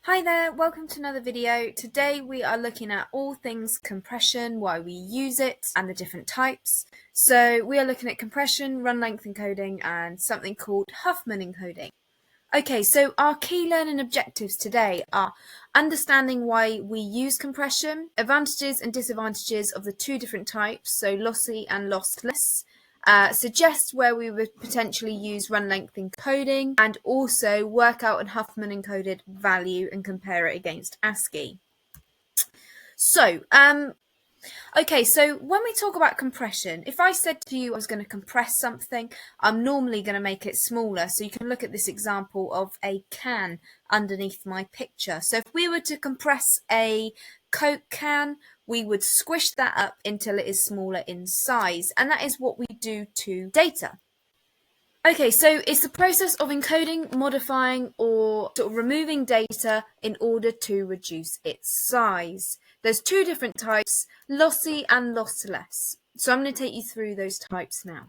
Hi there, welcome to another video. Today we are looking at all things compression, why we use it, and the different types. So we are looking at compression, run length encoding, and something called Huffman encoding. Okay, so our key learning objectives today are understanding why we use compression, advantages and disadvantages of the two different types, so lossy and lossless, suggest where we would potentially use run length encoding, and also work out a Huffman encoded value and compare it against ASCII. So, okay, so when we talk about compression, if I said to you I was going to compress something, I'm normally going to make it smaller. So you can look at this example of a can underneath my picture. So if we were to compress a Coke can, we would squish that up until it is smaller in size. And that is what we do to data. Okay, so it's the process of encoding, modifying, or sort of removing data in order to reduce its size. There's two different types, lossy and lossless. So I'm going to take you through those types now.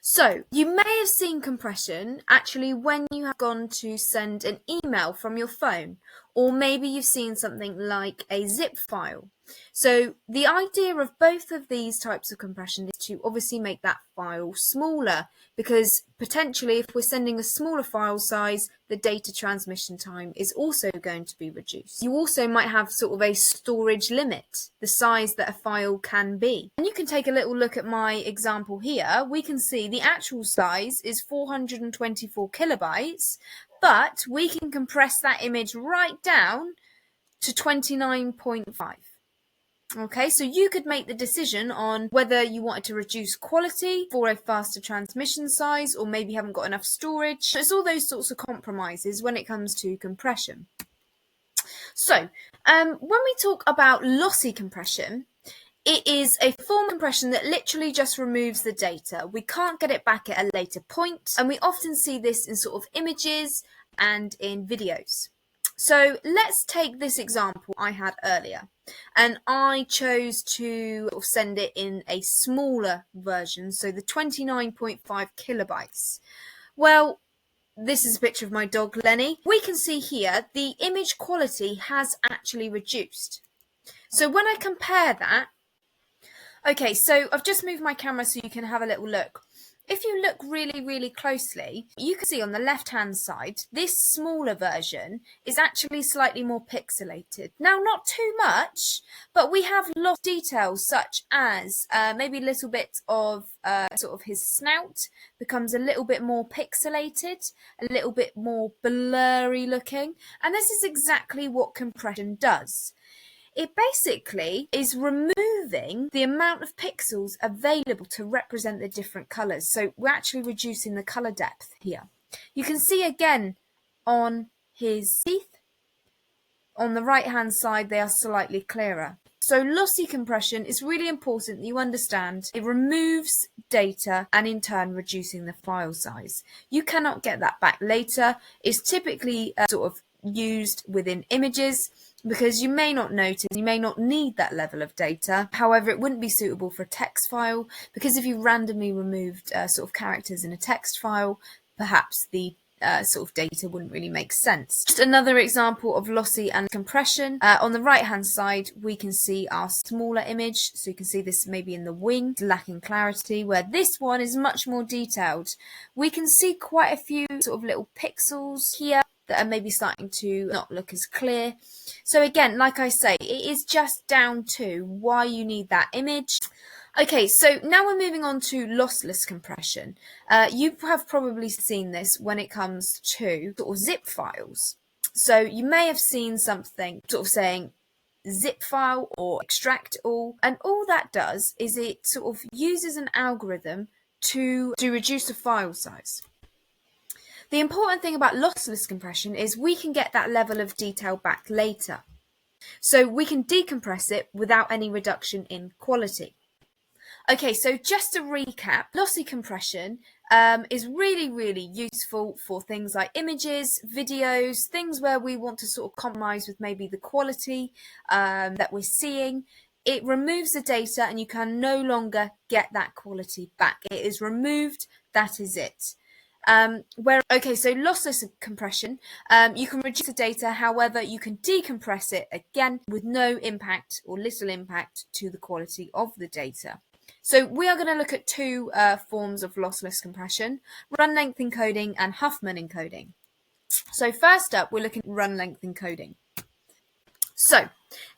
So you may have seen compression actually when you have gone to send an email from your phone, or maybe you've seen something like a zip file. So the idea of both of these types of compression is to obviously make that file smaller, because potentially if we're sending a smaller file size, the data transmission time is also going to be reduced. You also might have sort of a storage limit, the size that a file can be. And you can take a little look at my example here. We can see the actual size is 424 kilobytes, but we can compress that image right down to 29.5. Okay, so you could make the decision on whether you wanted to reduce quality for a faster transmission size, or maybe haven't got enough storage. It's all those sorts of compromises when it comes to compression. So, when we talk about lossy compression, it is a form of compression that literally just removes the data. We can't get it back at a later point, and we often see this in sort of images and in videos. So let's take this example I had earlier, and I chose to send it in a smaller version, so the 29.5 kilobytes. Well, this is a picture of my dog Lenny. We can see here the image quality has actually reduced. So when I compare that, okay, so I've just moved my camera so you can have a little look. If you look really closely, you can see on the left-hand side, this smaller version is actually slightly more pixelated. Now, not too much, but we have lost details such as maybe a little bit of sort of his snout becomes a little bit more pixelated, a little bit more blurry looking. And this is exactly what compression does. It basically is removing the amount of pixels available to represent the different colours. So we're actually reducing the colour depth here. You can see again on his teeth, on the right hand side, they are slightly clearer. So lossy compression is really important that you understand. It removes data and in turn reducing the file size. You cannot get that back later. It's typically sort of used within images, because you may not notice, you may not need that level of data. However, it wouldn't be suitable for a text file, because if you randomly removed sort of characters in a text file, perhaps the sort of data wouldn't really make sense. Just another example of lossy and compression. On the right hand side, we can see our smaller image. So you can see this maybe in the wing, lacking clarity, where this one is much more detailed. We can see quite a few sort of little pixels here that are maybe starting to not look as clear. So again, like I say, it is just down to why you need that image. Okay, so now we're moving on to lossless compression. You have probably seen this when it comes to sort of zip files. So you may have seen something sort of saying zip file or extract all, and all that does is it sort of uses an algorithm to reduce the file size. The important thing about lossless compression is we can get that level of detail back later. So we can decompress it without any reduction in quality. Okay, so just to recap, lossy compression is really useful for things like images, videos, things where we want to sort of compromise with maybe the quality that we're seeing. It removes the data and you can no longer get that quality back. It is removed, that is it. Okay, so lossless compression, you can reduce the data, however, you can decompress it again with no impact or little impact to the quality of the data. So we are going to look at two forms of lossless compression, run length encoding and Huffman encoding. So first up, we're looking at run length encoding. So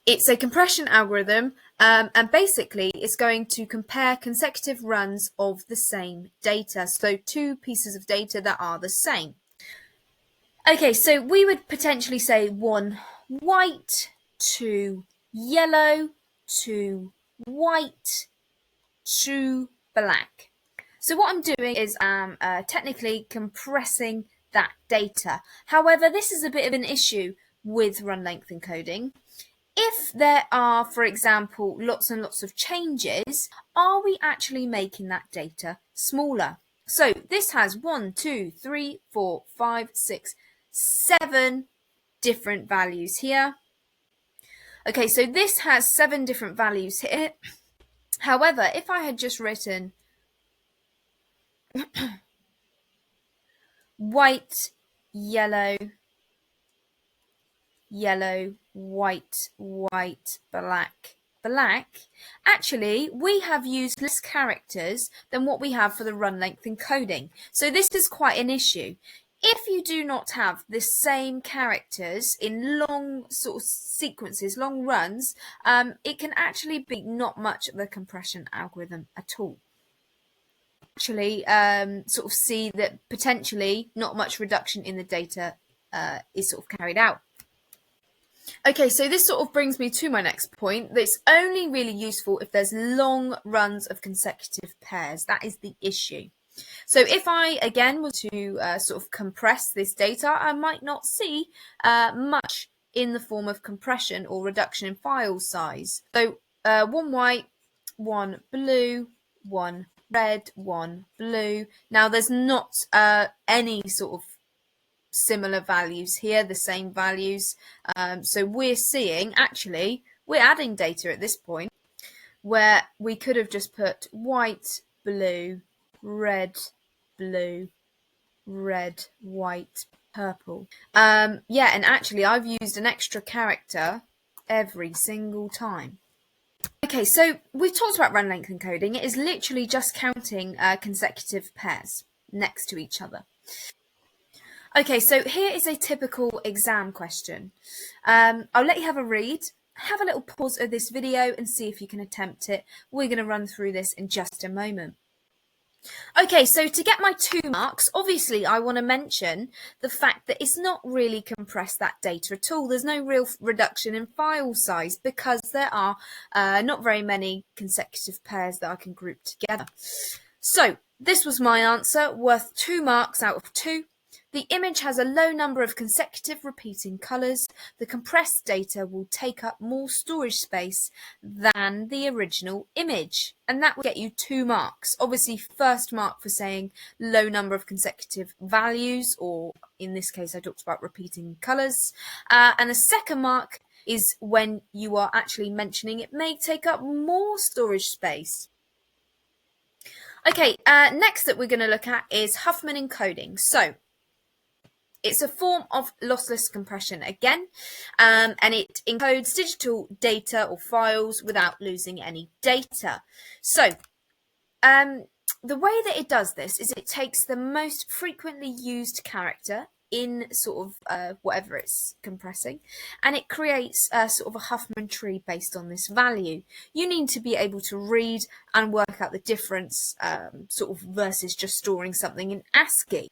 it's a compression algorithm, and basically it's going to compare consecutive runs of the same data. So two pieces of data that are the same. Okay, so we would potentially say one white, two yellow, two white, two black. So what I'm doing is I'm technically compressing that data. However, this is a bit of an issue with run length encoding. If there are, for example, lots and lots of changes, are we actually making that data smaller? So this has 1, 2, 3, 4, 5, 6, 7 different values here. Okay, so this has 7 different values here. However, if I had just written white, yellow, yellow, white, white, black, black, actually we have used less characters than what we have for the run length encoding. So this is quite an issue. If you do not have the same characters in long sort of sequences, long runs, it can actually be not much of a compression algorithm at all. Actually, sort of see that potentially not much reduction in the data is sort of carried out. Okay, so this sort of brings me to my next point. That's only really useful if there's long runs of consecutive pairs. That is the issue. So if I, again, were to sort of compress this data, I might not see much in the form of compression or reduction in file size. So one white, one blue, one red, one blue. Now there's not any sort of similar values here, the same values. So we're seeing, actually, we're adding data at this point where we could have just put white, blue, red, blue, red, white, purple. Yeah, and actually I've used an extra character every single time. Okay, so we've talked about run length encoding. It is literally just counting consecutive pairs next to each other. Okay, so here is a typical exam question. I'll let you have a read, have a little pause of this video and see if you can attempt it. We're going to run through this in just a moment. Okay, so to get my 2 marks, obviously I want to mention the fact that it's not really compressed that data at all. There's no real reduction in file size because there are not very many consecutive pairs that I can group together. So this was my answer, worth 2 marks out of 2. The image has a low number of consecutive repeating colours. The compressed data will take up more storage space than the original image. And that will get you 2 marks. Obviously, first mark for saying low number of consecutive values, or in this case, I talked about repeating colours. And the second mark is when you are actually mentioning it may take up more storage space. Okay, next that we're going to look at is Huffman encoding. So it's a form of lossless compression again, and it encodes digital data or files without losing any data. So the way that it does this is it takes the most frequently used character in sort of whatever it's compressing, and it creates a sort of a Huffman tree based on this value. You need to be able to read and work out the difference sort of versus just storing something in ASCII.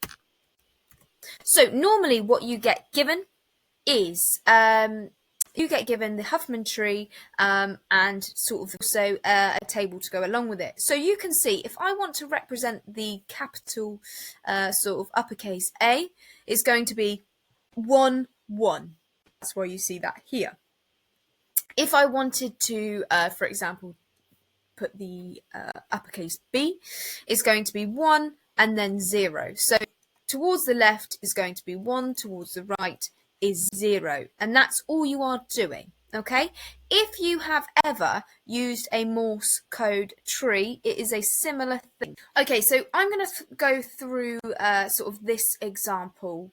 So normally what you get given is you get given the Huffman tree and sort of also a table to go along with it. So you can see if I want to represent the capital sort of uppercase A, it's going to be 1, 1. That's why you see that here. If I wanted to, for example, put the uppercase B, it's going to be 1 and then 0. So towards the left is going to be 1, towards the right is 0, and that's all you are doing. Okay, if you have ever used a Morse code tree, it is a similar thing. Okay, so I'm going to go through sort of this example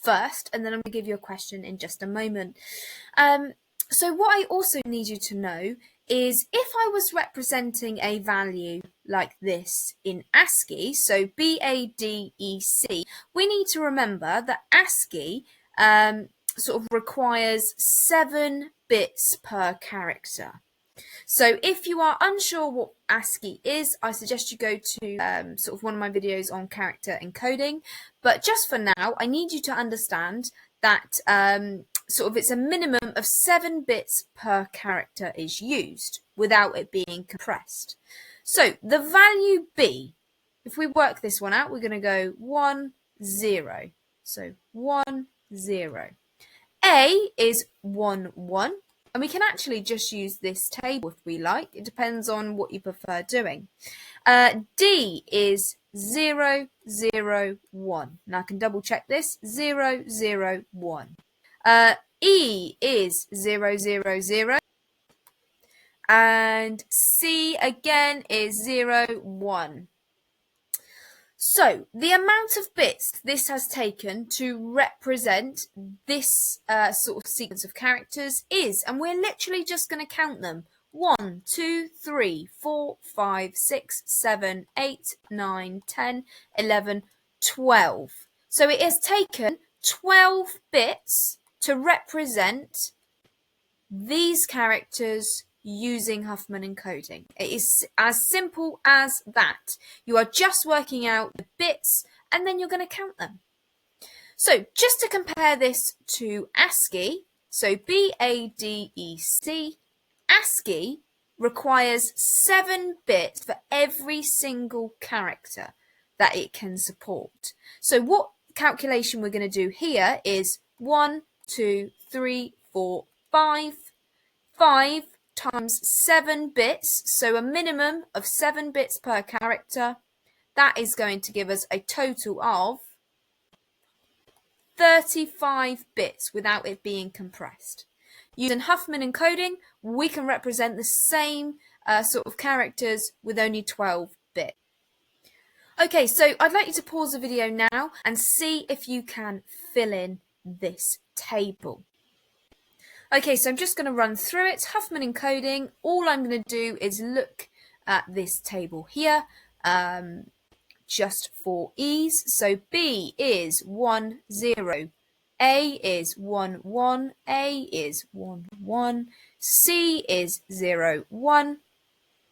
first, and then I'm going to give you a question in just a moment. So what I also need you to know is if I was representing a value like this in ASCII, so BADEC, we need to remember that ASCII sort of requires 7 bits per character. So if you are unsure what ASCII is, I suggest you go to sort of one of my videos on character encoding. But just for now, I need you to understand that sort of it's a minimum of 7 bits per character is used without it being compressed. So the value B, if we work this one out, we're going to go 1, 0. So 1, 0. A is 1, 1. And we can actually just use this table if we like. It depends on what you prefer doing. D is 0, 0, 1. Now I can double check this. 0, 0, 1. E is 0, 0, 0. And C again is 0, 1. So the amount of bits this has taken to represent this sort of sequence of characters is, and we're literally just going to count them, 1, 2, 3, 4, 5, 6, 7, 8, 9, 10, 11, 12. So it has taken 12 bits to represent these characters using Huffman encoding. It is as simple as that. You are just working out the bits and then you're going to count them. So just to compare this to ASCII, so BADEC, ASCII requires 7 bits for every single character that it can support. So what calculation we're going to do here is 1, 2, 3, 4, 5. 5 times 7 bits, so a minimum of 7 bits per character. That is going to give us a total of 35 bits without it being compressed. Using Huffman encoding, we can represent the same sort of characters with only 12 bits. Okay, so I'd like you to pause the video now and see if you can fill in this table. Okay, so I'm just going to run through it. Huffman encoding, all I'm going to do is look at this table here just for ease. So B is 1, 0. A is 1, 1. A is 1, 1. C is 0, 1.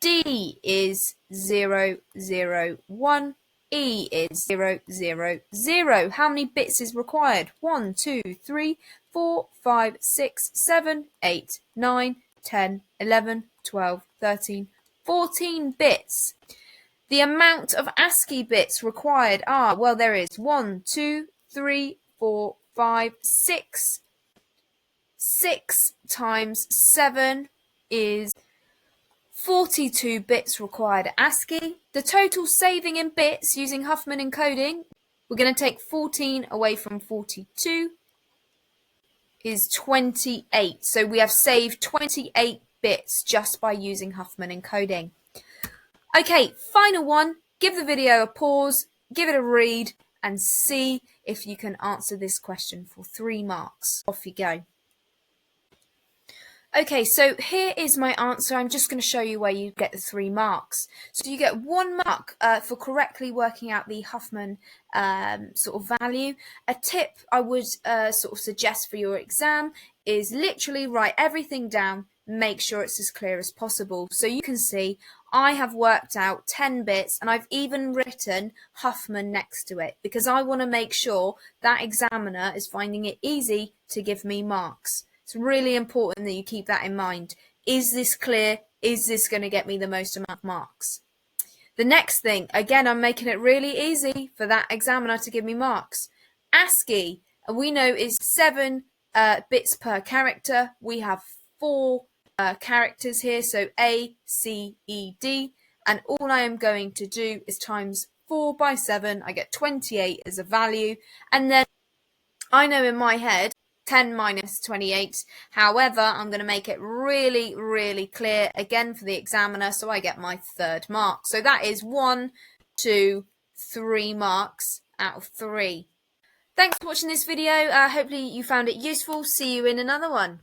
D is 0, 0, 1. E is 0, 0, 0. How many bits is required? 1, 2, 3, 4, 5, 6, 7, 8, 9, 10, 11, 12, 13, 14 bits. The amount of ASCII bits required are, well, there is 1, 2, 3, 4, 5, 6. 6 times 7 is 42 bits required ASCII. The total saving in bits using Huffman encoding, we're going to take 14 away from 42, is 28. So we have saved 28 bits just by using Huffman encoding. Okay, final one. Give the video a pause, give it a read, and see if you can answer this question for 3 marks. Off you go. Okay, so here is my answer. I'm just going to show you where you get the 3 marks. So you get 1 mark for correctly working out the Huffman sort of value. A tip I would sort of suggest for your exam is literally write everything down, make sure it's as clear as possible. So you can see I have worked out 10 bits and I've even written Huffman next to it because I want to make sure that examiner is finding it easy to give me marks. It's really important that you keep that in mind. Is this clear? Is this going to get me the most amount of marks? The next thing, again, I'm making it really easy for that examiner to give me marks. ASCII, we know is 7 bits per character. We have 4 characters here, so A, C, E, D. And all I am going to do is times 4 by 7. I get 28 as a value. And then I know in my head 10 minus 28. However, I'm going to make it really, really clear again for the examiner so I get my third mark. So that is 1, 2, 3 marks out of 3. Thanks for watching this video. Hopefully you found it useful. See you in another one.